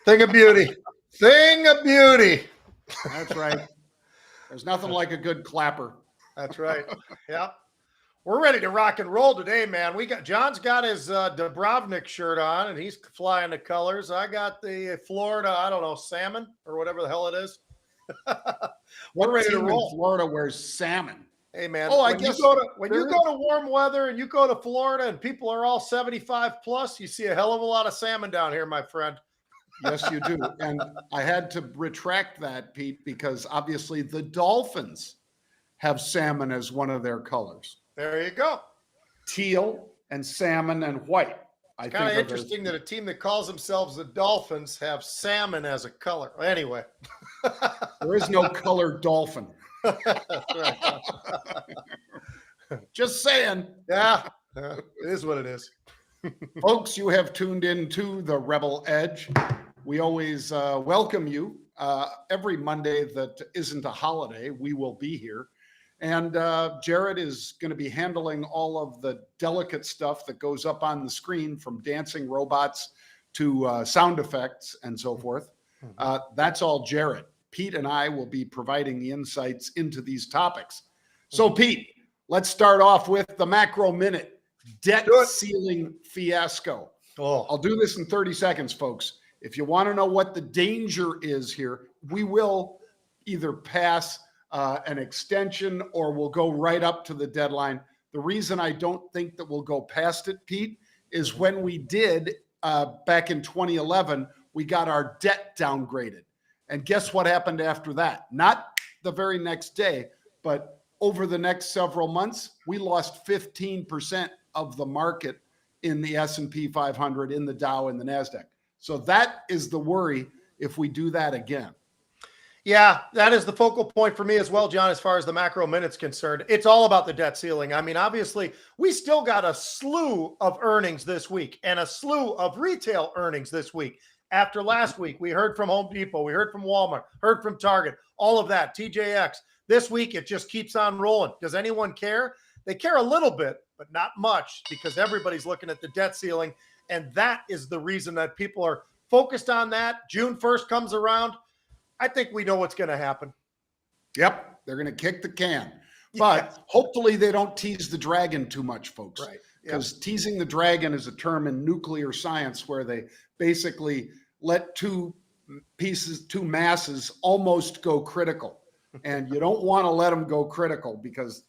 Thing of beauty. Thing of beauty. That's right. There's nothing like a good clapper. That's right. Yeah. We're ready to rock and roll today, man. John's got his Dubrovnik shirt on, and he's flying the colors. I got the Florida, I don't know, salmon or whatever the hell it is. We're ready to roll. Florida wears salmon. Hey, man. Oh, when you go to warm weather and you go to Florida and people are all 75 plus, you see a hell of a lot of salmon down here, my friend. Yes, you do. And I had to retract that, Pete, because obviously the Dolphins have salmon as one of their colors. There you go. Teal and salmon and white. It's kind of interesting that a team that calls themselves the Dolphins have salmon as a color. Anyway. There is no colored dolphin. Just saying. Yeah, it is what it is. Folks, you have tuned into the Rebel Edge. We always welcome you. Every Monday that isn't a holiday, we will be here. And Jared is going to be handling all of the delicate stuff that goes up on the screen, from dancing robots to sound effects and so forth. That's all Jared. Pete and I will be providing the insights into these topics. So, Pete, let's start off with the macro minute. Debt ceiling fiasco. I'll do this in 30 seconds, folks. If you want to know what the danger is here, we will either pass an extension or we'll go right up to the deadline. The reason I don't think that we'll go past it, Pete, is when we did back in 2011, we got our debt downgraded. And guess what happened after that? Not the very next day, but over the next several months, we lost 15% of the market in the S&P 500, in the Dow, and the NASDAQ. So that is the worry if we do that again. Yeah, that is the focal point for me as well, John, as far as the macro minute's concerned. It's all about the debt ceiling. I mean, obviously, we still got a slew of earnings this week and a slew of retail earnings this week. After last week, we heard from Home Depot, we heard from Walmart, heard from Target, all of that, TJX. This week, it just keeps on rolling. Does anyone care? They care a little bit, but not much, because everybody's looking at the debt ceiling. And that is the reason that people are focused on that. June 1st comes around. I think we know what's going to happen. Yep, they're going to kick the can. But hopefully they don't tease the dragon too much, folks. Right. Because teasing the dragon is a term in nuclear science where they basically let two masses almost go critical. And you don't want to let them go critical because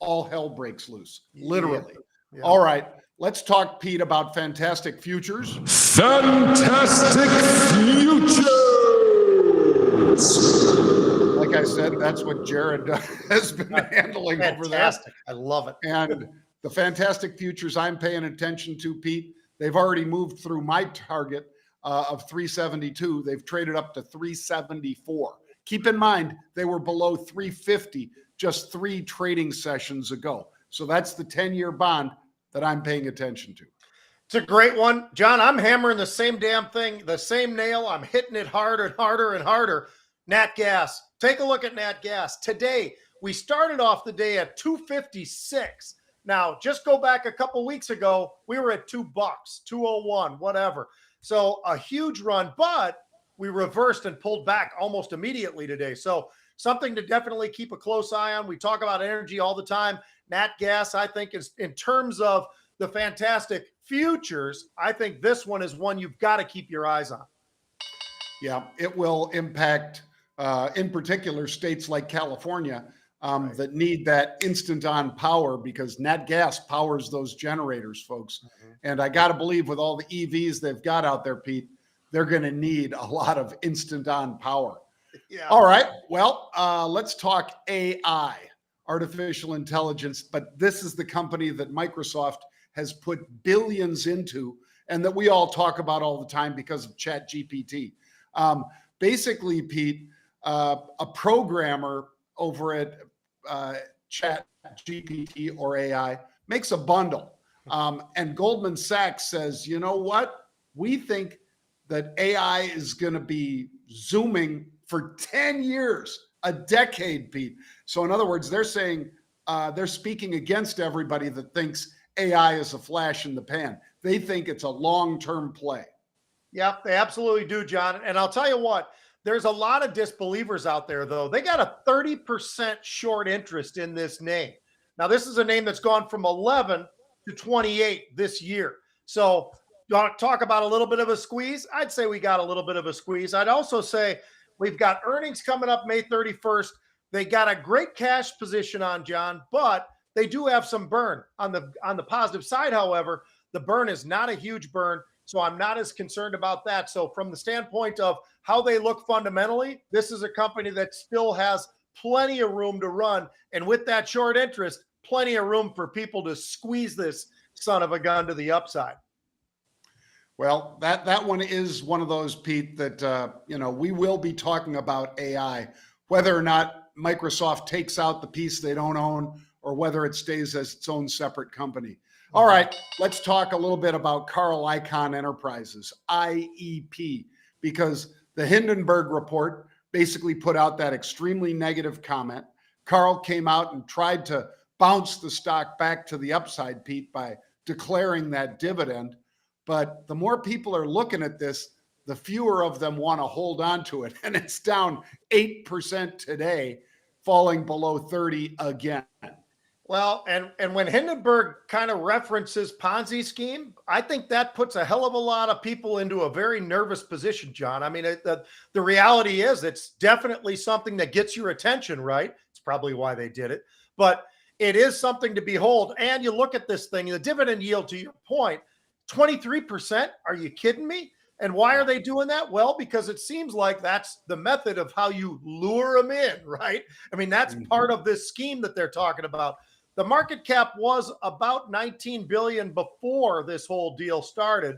all hell breaks loose, literally. Yeah. All right, let's talk, Pete, about fantastic futures. Fantastic futures! Like I said, that's what Jared has been handling over there. I love it. And the fantastic futures I'm paying attention to, Pete, they've already moved through my target of 372. They've traded up to 374. Keep in mind, they were below 350 just 3 trading sessions ago. So that's the 10-year bond that I'm paying attention to. It's a great one. John, I'm hammering the same damn thing, the same nail. I'm hitting it harder and harder and harder. Nat gas. Take a look at Nat gas. Today, we started off the day at 256. Now, just go back a couple weeks ago, we were at $2, 201, whatever. So a huge run, but we reversed and pulled back almost immediately today. So something to definitely keep a close eye on. We talk about energy all the time. Nat gas, I think, is in terms of the fantastic futures, I think this one is one you've got to keep your eyes on. Yeah, it will impact, in particular, states like California that need that instant on power, because nat gas powers those generators, folks. And I got to believe with all the EVs they've got out there, Pete, they're going to need a lot of instant on power. Yeah. All right. Well, let's talk AI, artificial intelligence. But this is the company that Microsoft has put billions into and that we all talk about all the time because of ChatGPT. Basically, Pete, a programmer over at ChatGPT or AI makes a bundle. And Goldman Sachs says, you know what? We think that AI is going to be zooming for 10 years, a decade, Pete. So in other words, they're saying, they're speaking against everybody that thinks AI is a flash in the pan. They think it's a long-term play. Yep, they absolutely do, John. And I'll tell you what, there's a lot of disbelievers out there, though. They got a 30% short interest in this name. Now, this is a name that's gone from 11 to 28 this year. So, you want to talk about a little bit of a squeeze? I'd say we got a little bit of a squeeze. I'd also say we've got earnings coming up May 31st. They got a great cash position on, John, but they do have some burn on the positive side. However, the burn is not a huge burn. So I'm not as concerned about that. So from the standpoint of how they look fundamentally, this is a company that still has plenty of room to run. And with that short interest, plenty of room for people to squeeze this son of a gun to the upside. Well, that one is one of those, Pete, that we will be talking about AI, whether or not Microsoft takes out the piece they don't own or whether it stays as its own separate company. All right, let's talk a little bit about Carl Icahn Enterprises, IEP, because the Hindenburg report basically put out that extremely negative comment. Carl came out and tried to bounce the stock back to the upside, Pete, by declaring that dividend. But the more people are looking at this, the fewer of them want to hold on to it. And it's down 8% today, falling below 30 again. Well, and when Hindenburg kind of references Ponzi scheme, I think that puts a hell of a lot of people into a very nervous position, John. I mean, the reality is it's definitely something that gets your attention, right? It's probably why they did it, but it is something to behold. And you look at this thing, the dividend yield, to your point, 23%. Are you kidding me? And why are they doing that? Well, because it seems like that's the method of how you lure them in, right? I mean, that's part of this scheme that they're talking about. The market cap was about 19 billion before this whole deal started.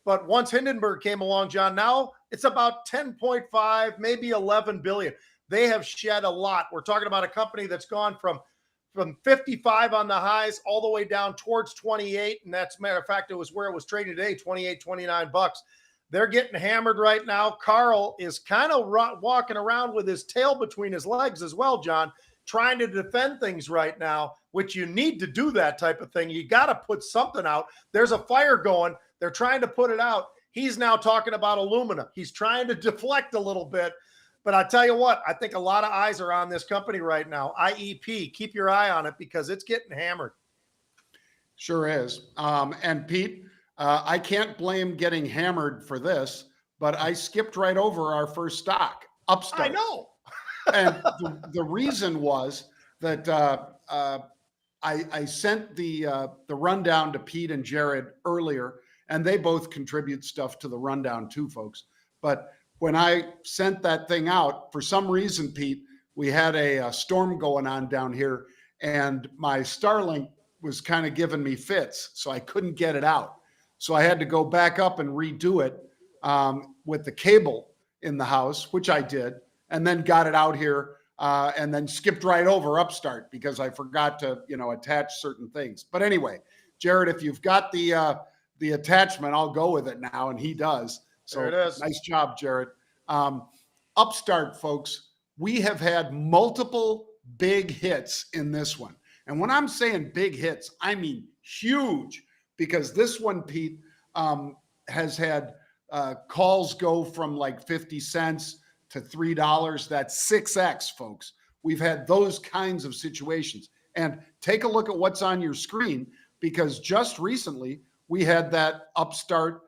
But once Hindenburg came along, John, now it's about 10.5, maybe 11 billion. They have shed a lot. We're talking about a company that's gone from 55 on the highs all the way down towards 28. And that's, matter of fact, it was where it was trading today, 28, 29 bucks. They're getting hammered right now. Carl is kind of walking around with his tail between his legs as well, John, trying to defend things right now, which you need to do that type of thing. You got to put something out. There's a fire going. They're trying to put it out. He's now talking about aluminum. He's trying to deflect a little bit. But I tell you what, I think a lot of eyes are on this company right now. IEP, keep your eye on it because it's getting hammered. Sure is. And Pete, I can't blame getting hammered for this, but I skipped right over our first stock, Upstart. I know. And the reason was that I sent the rundown to Pete and Jared earlier, and they both contribute stuff to the rundown too, folks. But when I sent that thing out, for some reason, Pete, we had a storm going on down here, and my Starlink was kind of giving me fits, so I couldn't get it out. So I had to go back up and redo it with the cable in the house, which I did, and then got it out here and then skipped right over Upstart because I forgot to, attach certain things. But anyway, Jared, if you've got the attachment, I'll go with it now, and he does. So there it is. Nice job, Jared. Upstart, folks, we have had multiple big hits in this one. And when I'm saying big hits, I mean huge, because this one, Pete, has had calls go from like 50 cents to $3. That's 6x, folks. We've had those kinds of situations. And take a look at what's on your screen, because just recently we had that Upstart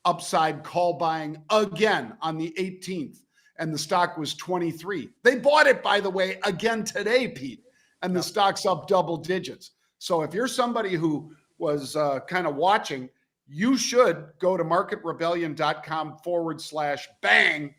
upside call buying again on the 18th, and the stock was 23. They bought it, by the way, again today, Pete, and the stock's up double digits. So if you're somebody who was kind of watching, you should go to marketrebellion.com/bang.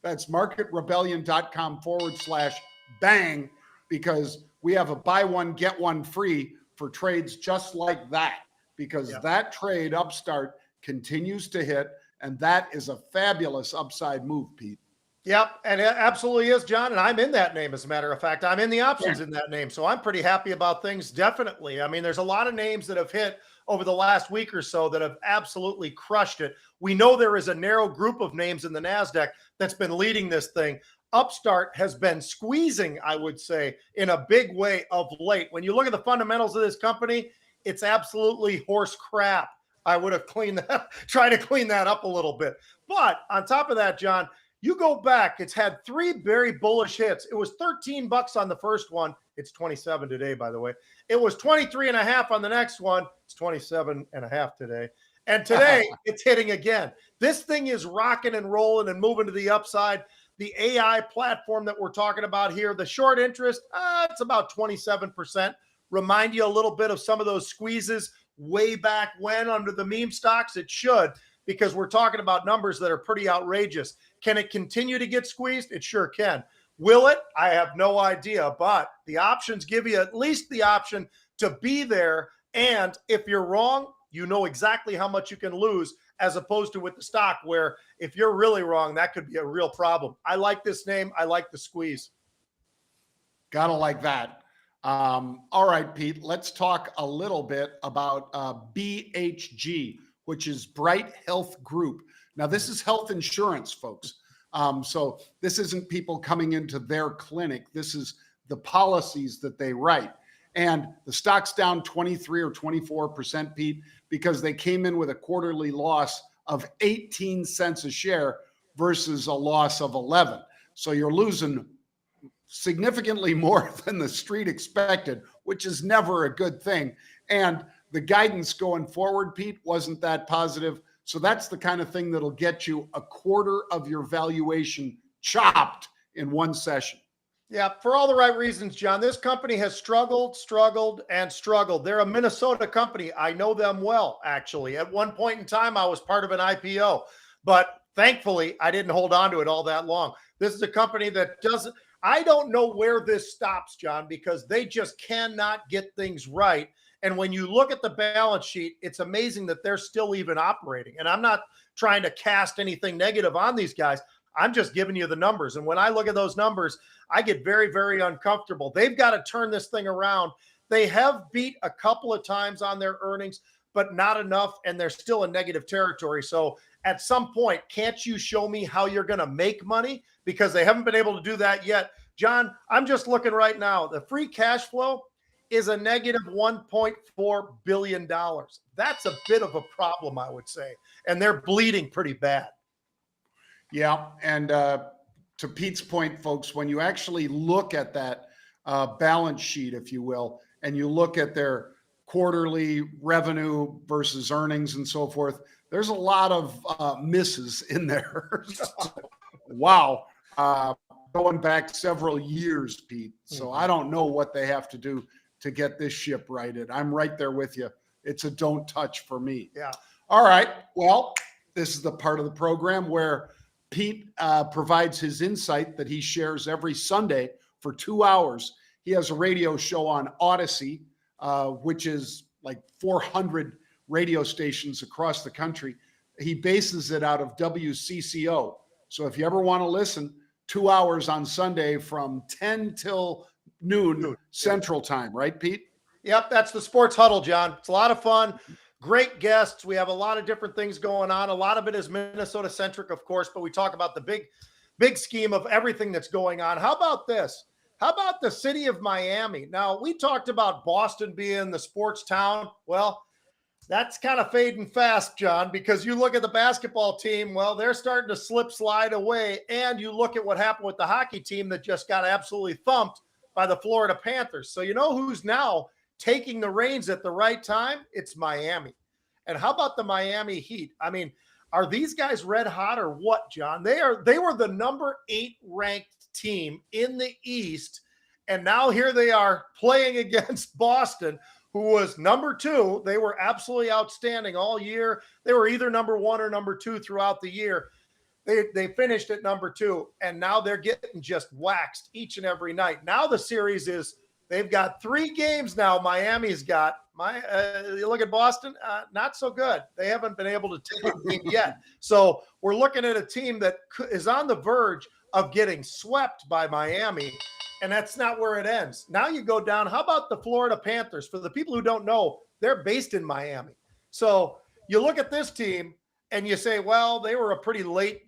That's marketrebellion.com/bang, because we have a buy one, get one free for trades just like that, because that trade Upstart continues to hit, and that is a fabulous upside move, Pete. Yep, and it absolutely is, John. And I'm in that name, as a matter of fact. I'm in the options in that name. So I'm pretty happy about things, definitely. I mean, there's a lot of names that have hit over the last week or so that have absolutely crushed it. We know there is a narrow group of names in the NASDAQ that's been leading this thing. Upstart has been squeezing, I would say, in a big way of late. When you look at the fundamentals of this company, it's absolutely horse crap. I would have cleaned that, try to clean that up a little bit. But on top of that, John, you go back, it's had 3 very bullish hits. It was 13 bucks on the first one. It's 27 today, by the way. It was 23 and a half on the next one. It's 27 and a half today. And today it's hitting again. This thing is rocking and rolling and moving to the upside. The AI platform that we're talking about here, the short interest, it's about 27%. Remind you a little bit of some of those squeezes way back when under the meme stocks. It should, because we're talking about numbers that are pretty outrageous. Can it continue to get squeezed? It sure can. Will it? I have no idea, but the options give you at least the option to be there. And if you're wrong, you know exactly how much you can lose, as opposed to with the stock, where if you're really wrong, that could be a real problem. I like this name. I like the squeeze. Gotta like that. All right, Pete, let's talk a little bit about BHG, which is Bright Health Group. Now, this is health insurance, folks. So this isn't people coming into their clinic. This is the policies that they write. And the stock's down 23 or 24%, Pete, because they came in with a quarterly loss of 18 cents a share versus a loss of 11. So you're losing significantly more than the street expected, which is never a good thing. And the guidance going forward, Pete, wasn't that positive. So that's the kind of thing that'll get you a quarter of your valuation chopped in one session. Yeah, for all the right reasons, John. This company has struggled. They're a Minnesota company. I know them well, actually. At one point in time, I was part of an IPO, but thankfully, I didn't hold on to it all that long. This is a company that doesn't, I don't know where this stops, John, because they just cannot get things right. And when you look at the balance sheet, it's amazing that they're still even operating. And I'm not trying to cast anything negative on these guys. I'm just giving you the numbers. And when I look at those numbers, I get very, very uncomfortable. They've got to turn this thing around. They have beat a couple of times on their earnings, but not enough. And they're still in negative territory. So at some point, can't you show me how you're going to make money? Because they haven't been able to do that yet. John, I'm just looking right now. The free cash flow is a negative $1.4 billion. That's a bit of a problem, I would say. And they're bleeding pretty bad. Yeah. And to Pete's point, folks, when you actually look at that balance sheet, if you will, and you look at their quarterly revenue versus earnings and so forth, there's a lot of misses in there. Wow. Going back several years, Pete. So I don't know what they have to do to get this ship righted. I'm right there with you. It's a don't touch for me. Yeah. All right. Well, this is the part of the program where Pete provides his insight that he shares every Sunday for 2 hours. He has a radio show on Odyssey, which is like 400 radio stations across the country. He bases it out of WCCO. So if you ever want to listen, 2 hours on Sunday from 10 till noon Central Time, right, Pete? Yep, that's the Sports Huddle, John. It's a lot of fun. Great guests. We have a lot of different things going on. A lot of it is Minnesota centric, of course, but we talk about the big scheme of everything that's going on. How about this? How about the city of Miami? Now, we talked about Boston being the sports town. Well, that's kind of fading fast, John, because you look at the basketball team, well, they're starting to slide away. And you look at what happened with the hockey team that just got absolutely thumped by the Florida Panthers. So you know who's now taking the reins at the right time? It's Miami. And how about the Miami Heat? I mean, are these guys red hot or what, John? They were the number 8 ranked team in the East. And now here they are playing against Boston, who was number 2. They were absolutely outstanding all year. They were either number 1 or number 2 throughout the year. They finished at number 2, and now they're getting just waxed each and every night. Now the series is, they've got 3 games now. Miami's got, you look at Boston, not so good. They haven't been able to take a game yet. So we're looking at a team that is on the verge of getting swept by Miami, and that's not where it ends. Now you go down. How about the Florida Panthers? For the people who don't know, they're based in Miami. So you look at this team and you say, well, they were a pretty late,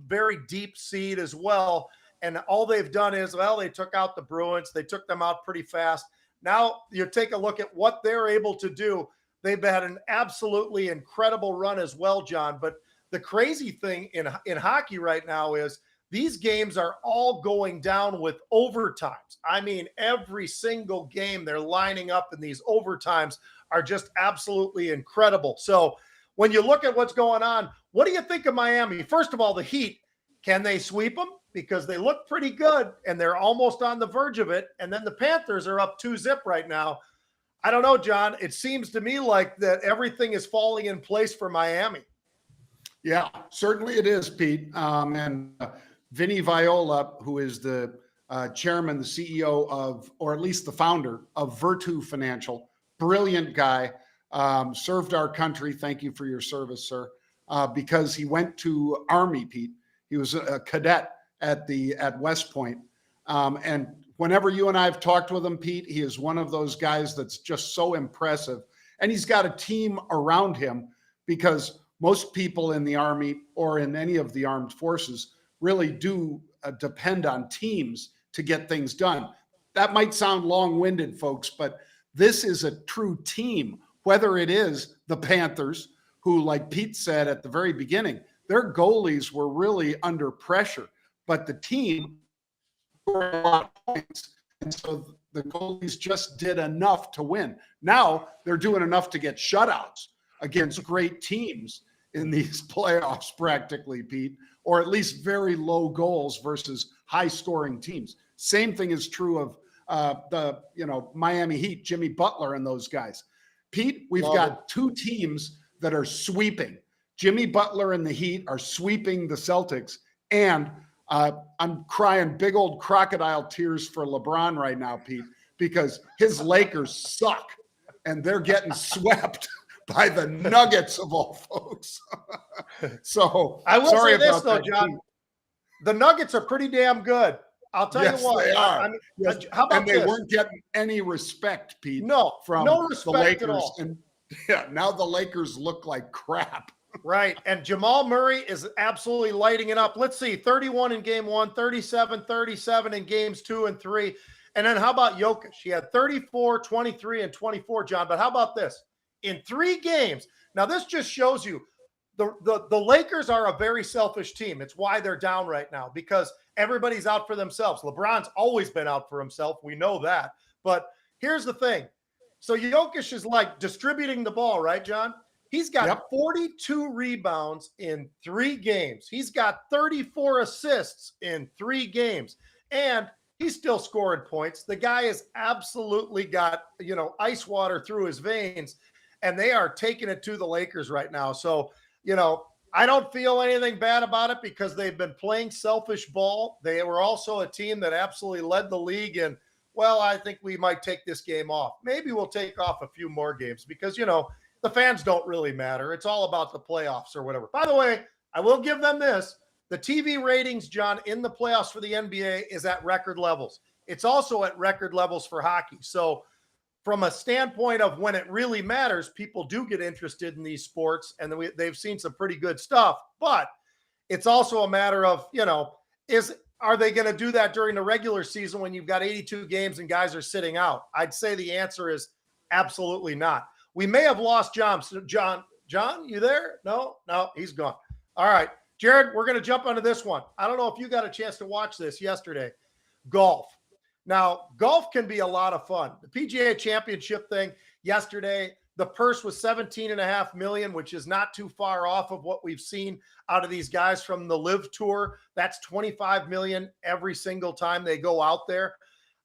very deep seed as well. And all they've done is, well, they took out the Bruins. They took them out pretty fast. Now you take a look at what they're able to do. They've had an absolutely incredible run as well, John. But the crazy thing in hockey right now is these games are all going down with overtimes. I mean, every single game they're lining up, and these overtimes are just absolutely incredible. So when you look at what's going on, what do you think of Miami? First of all, the Heat, can they sweep them? Because they look pretty good and they're almost on the verge of it. And then the Panthers are up 2-0 right now. I don't know, John. It seems to me like that everything is falling in place for Miami. Yeah, certainly it is, Pete. Vinnie Viola, who is the chairman, the CEO of, or at least the founder of Virtu Financial, brilliant guy, served our country. Thank you for your service, sir. Because he went to Army, Pete. He was a cadet at West Point. And whenever you and I have talked with him, Pete, he is one of those guys that's just so impressive. And he's got a team around him, because most people in the Army or in any of the armed forces really do depend on teams to get things done. That might sound long-winded, folks, but this is a true team, whether it is the Panthers, who, like Pete said at the very beginning, their goalies were really under pressure, but the team scored a lot of points, and so the goalies just did enough to win. Now they're doing enough to get shutouts against great teams in these playoffs, practically, Pete, or at least very low goals versus high-scoring teams. Same thing is true of the Miami Heat, Jimmy Butler and those guys. Pete, we've got two teams that are sweeping. Jimmy Butler and the Heat are sweeping the Celtics, and I'm crying big old crocodile tears for LeBron right now, Pete, because his Lakers suck, and they're getting swept by the Nuggets of all folks. So I will sorry say this, about though, that, John. Pete. The Nuggets are pretty damn good. I'll tell Yes, you what. they are. I mean, Yes. how about and they this? weren't getting any respect, Pete. No, from no the respect Lakers. at all. And yeah, now the Lakers look like crap. Right. And Jamal Murray is absolutely lighting it up. Let's see, 31 in game 1, 37 in games 2 and 3. And then how about Jokic? He had 34, 23, and 24, John. But how about this? In 3 games. Now, this just shows you the Lakers are a very selfish team. It's why they're down right now, because everybody's out for themselves. LeBron's always been out for himself. We know that. But here's the thing. So Jokic is like distributing the ball, right, John? He's got 42 rebounds in 3 games. He's got 34 assists in 3 games. And he's still scoring points. The guy has absolutely got, ice water through his veins, and they are taking it to the Lakers right now. So, I don't feel anything bad about it, because they've been playing selfish ball. They were also a team that absolutely led the league in, well, I think we might take this game off. Maybe we'll take off a few more games, because, the fans don't really matter. It's all about the playoffs or whatever. By the way, I will give them this. The TV ratings, John, in the playoffs for the NBA is at record levels. It's also at record levels for hockey. So from a standpoint of when it really matters, people do get interested in these sports, and they've seen some pretty good stuff. But it's also a matter of, are they going to do that during the regular season when you've got 82 games and guys are sitting out? I'd say the answer is absolutely not. We may have lost John. John, you there? No, he's gone. All right, Jared, we're going to jump onto this one. I don't know if you got a chance to watch this yesterday. Golf. Now, golf can be a lot of fun. The PGA Championship thing yesterday, the purse was $17.5 million, which is not too far off of what we've seen out of these guys from the Live Tour. That's $25 million every single time they go out there.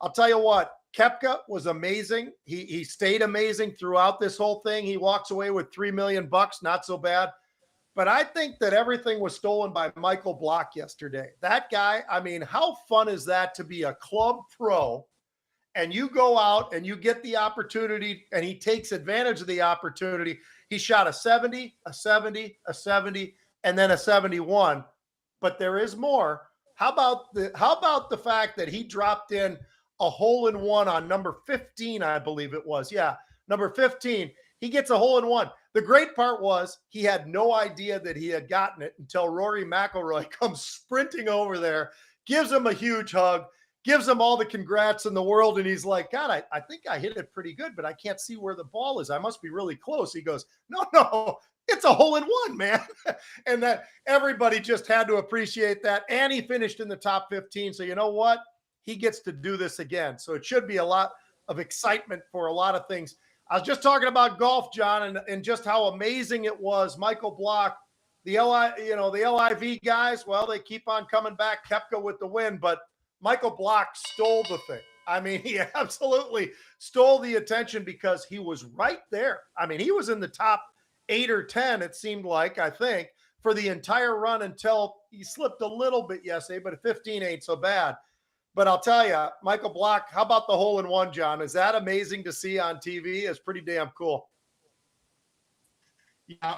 I'll tell you what, Koepka was amazing. He stayed amazing throughout this whole thing. He walks away with $3 million, not so bad. But I think that everything was stolen by Michael Block yesterday. That guy, I mean, how fun is that to be a club pro, and you go out and you get the opportunity, and he takes advantage of the opportunity. He shot a 70, a 70, a 70, and then a 71. But there is more. How about the fact that he dropped in a hole-in-one on number 15, I believe it was. Yeah, number 15. He gets a hole-in-one. The great part was he had no idea that he had gotten it until Rory McIlroy comes sprinting over there, gives him a huge hug, gives him all the congrats in the world. And he's like, God, I think I hit it pretty good, but I can't see where the ball is. I must be really close. He goes, no, it's a hole in one, man. And that everybody just had to appreciate that. And he finished in the top 15. So you know what? He gets to do this again. So it should be a lot of excitement for a lot of things. I was just talking about golf, John, and just how amazing it was. Michael Block, the LIV guys, well, they keep on coming back. Koepka with the win, but Michael Block stole the thing. I mean, he absolutely stole the attention because he was right there. I mean, he was in the top 8 or 10, it seemed like, I think, for the entire run until he slipped a little bit yesterday, but 15 ain't so bad. But I'll tell you, Michael Block, how about the hole in one, John? Is that amazing to see on TV? It's pretty damn cool. Yeah,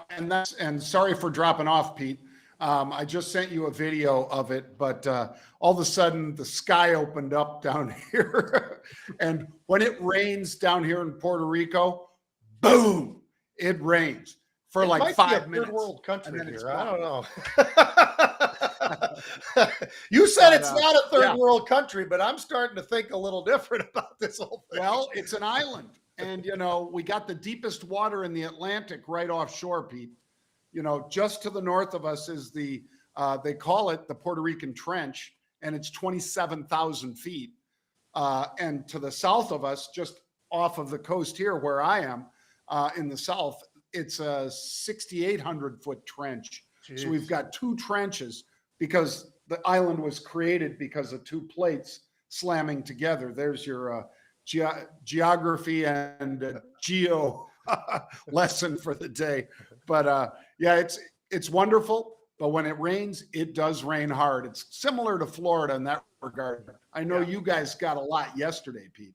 and sorry for dropping off, Pete. I just sent you a video of it, but all of a sudden the sky opened up down here. And when it rains down here in Puerto Rico, boom, it rains for like 5 minutes. Third world country here. I don't know. You said it's not a third world country, but I'm starting to think a little different about this whole thing. Well, it's an island. And, we got the deepest water in the Atlantic right offshore, Pete. Just to the north of us is they call it the Puerto Rican Trench, and it's 27,000 feet. And to the south of us, just off of the coast here where I am in the south, it's a 6,800-foot trench. Jeez. So we've got two trenches because the island was created because of two plates slamming together. There's your geography and geo lesson for the day. But it's wonderful. But when it rains, it does rain hard. It's similar to Florida in that regard. I know you guys got a lot yesterday, Pete.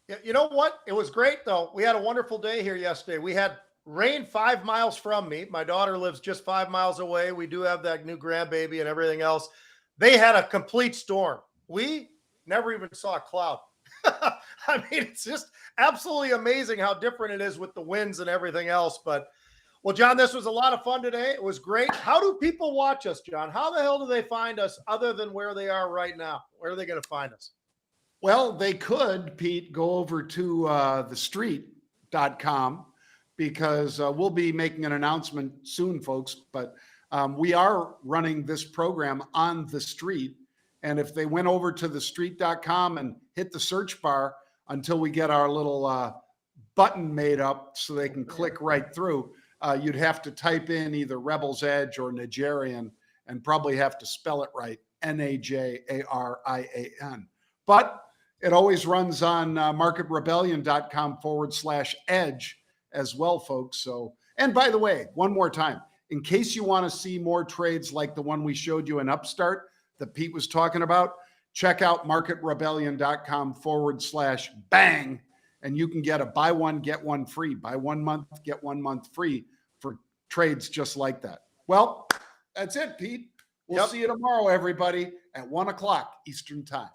Yeah, you know what? It was great, though. We had a wonderful day here yesterday. We had rain 5 miles from me. My daughter lives just 5 miles away. We do have that new grandbaby and everything else. They had a complete storm. We never even saw a cloud. I mean, it's just absolutely amazing how different it is with the winds and everything else. But, well, John, this was a lot of fun today. It was great. How do people watch us, John? How the hell do they find us other than where they are right now? Where are they going to find us? Well, they could, Pete, go over to thestreet.com because we'll be making an announcement soon, folks. But we are running this program on the street. And if they went over to thestreet.com and hit the search bar until we get our little button made up so they can click right through, you'd have to type in either Rebel's Edge or Najarian and probably have to spell it right, Najarian. But it always runs on marketrebellion.com/edge as well, folks. So, and by the way, one more time, in case you want to see more trades like the one we showed you in Upstart that Pete was talking about, check out marketrebellion.com/bang, and you can get a buy one, get one free, buy 1 month, get 1 month free for trades just like that. Well, that's it, Pete. We'll see you tomorrow, everybody, at 1 o'clock Eastern time.